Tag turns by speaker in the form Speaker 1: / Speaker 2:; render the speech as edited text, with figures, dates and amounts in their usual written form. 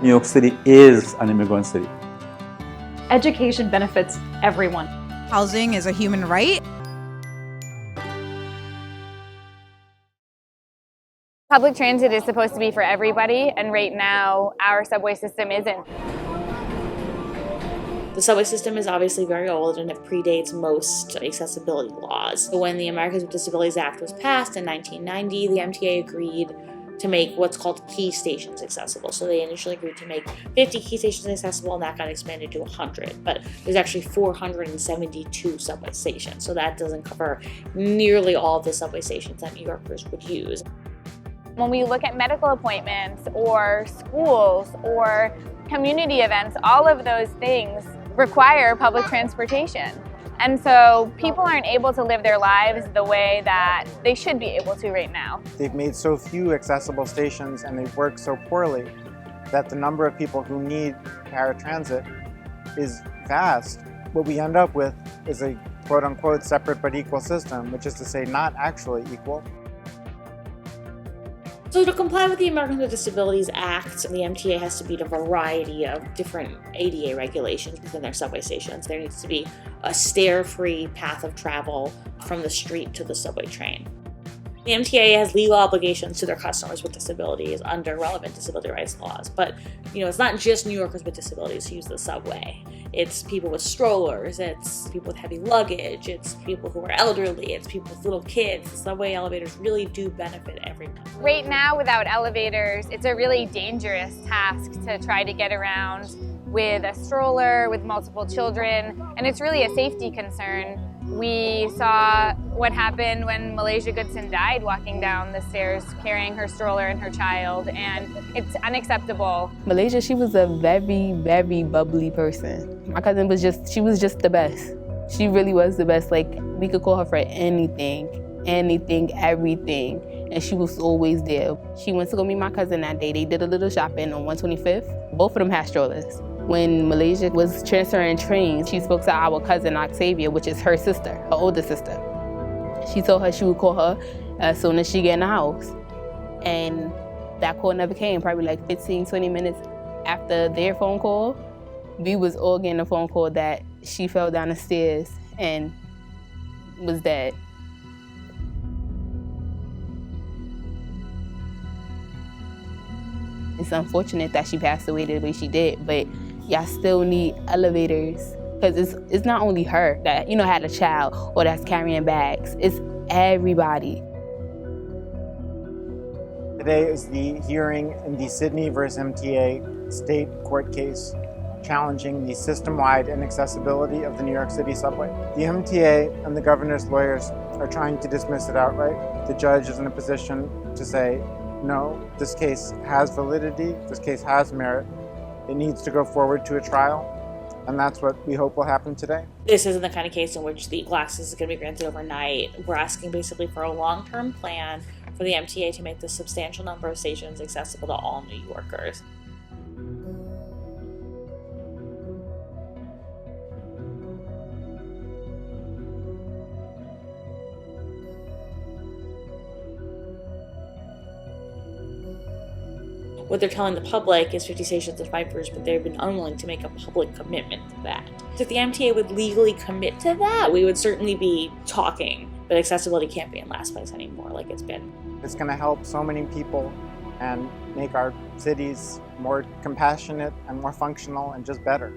Speaker 1: New York City is an immigrant city.
Speaker 2: Education benefits everyone.
Speaker 3: Housing is a human right.
Speaker 4: Public transit is supposed to be for everybody, and right now our subway system isn't.
Speaker 5: The subway system is obviously very old and it predates most accessibility laws. When the Americans with Disabilities Act was passed in 1990, the MTA agreed to make what's called key stations accessible. So they initially agreed to make 50 key stations accessible, and that got expanded to 100. But there's actually 472 subway stations, so that doesn't cover nearly all of the subway stations that New Yorkers would use.
Speaker 4: When we look at medical appointments or schools or community events, all of those things require public transportation. And so people aren't able to live their lives the way that they should be able to right now.
Speaker 6: They've made so few accessible stations and they work so poorly that the number of people who need paratransit is vast. What we end up with is a quote-unquote separate but equal system, which is to say not actually equal.
Speaker 5: So to comply with the Americans with Disabilities Act, the MTA has to meet a variety of different ADA regulations within their subway stations. There needs to be a stair-free path of travel from the street to the subway train. The MTA has legal obligations to their customers with disabilities under relevant disability rights laws, but it's not just New Yorkers with disabilities who use the subway. It's people with strollers, it's people with heavy luggage, it's people who are elderly, it's people with little kids. The subway elevators really do benefit everyone.
Speaker 4: Right now, without elevators, it's a really dangerous task to try to get around with a stroller, with multiple children, and it's really a safety concern. We saw what happened when Malaysia Goodson died walking down the stairs carrying her stroller and her child, and it's unacceptable.
Speaker 7: Malaysia, she was a very, very bubbly person. My cousin was just the best. She really was the best. Like, we could call her for anything, everything, and she was always there. She went to go meet my cousin that day. They did a little shopping on 125th. Both of them had strollers. When Malaysia was transferring trains, she spoke to our cousin Octavia, which is her sister, her older sister. She told her she would call her as soon as she get in the house. And that call never came, probably like 15, 20 minutes after their phone call. We was all getting a phone call that she fell down the stairs and was dead. It's unfortunate that she passed away the way she did, but y'all still need elevators, because it's not only her that had a child or that's carrying bags. It's everybody.
Speaker 6: Today is the hearing in the Sydney versus MTA state court case challenging the system-wide inaccessibility of the New York City subway. The MTA and the governor's lawyers are trying to dismiss it outright. The judge is in a position to say, no, this case has validity, this case has merit. It needs to go forward to a trial, and that's what we hope will happen today.
Speaker 5: This isn't the kind of case in which the equal access is going to be granted overnight. We're asking basically for a long-term plan for the MTA to make this substantial number of stations accessible to all New Yorkers. What they're telling the public is 50 stations and 5 years, but they've been unwilling to make a public commitment to that. If the MTA would legally commit to that, we would certainly be talking, but accessibility can't be in last place anymore like it's been.
Speaker 6: It's going to help so many people and make our cities more compassionate and more functional and just better.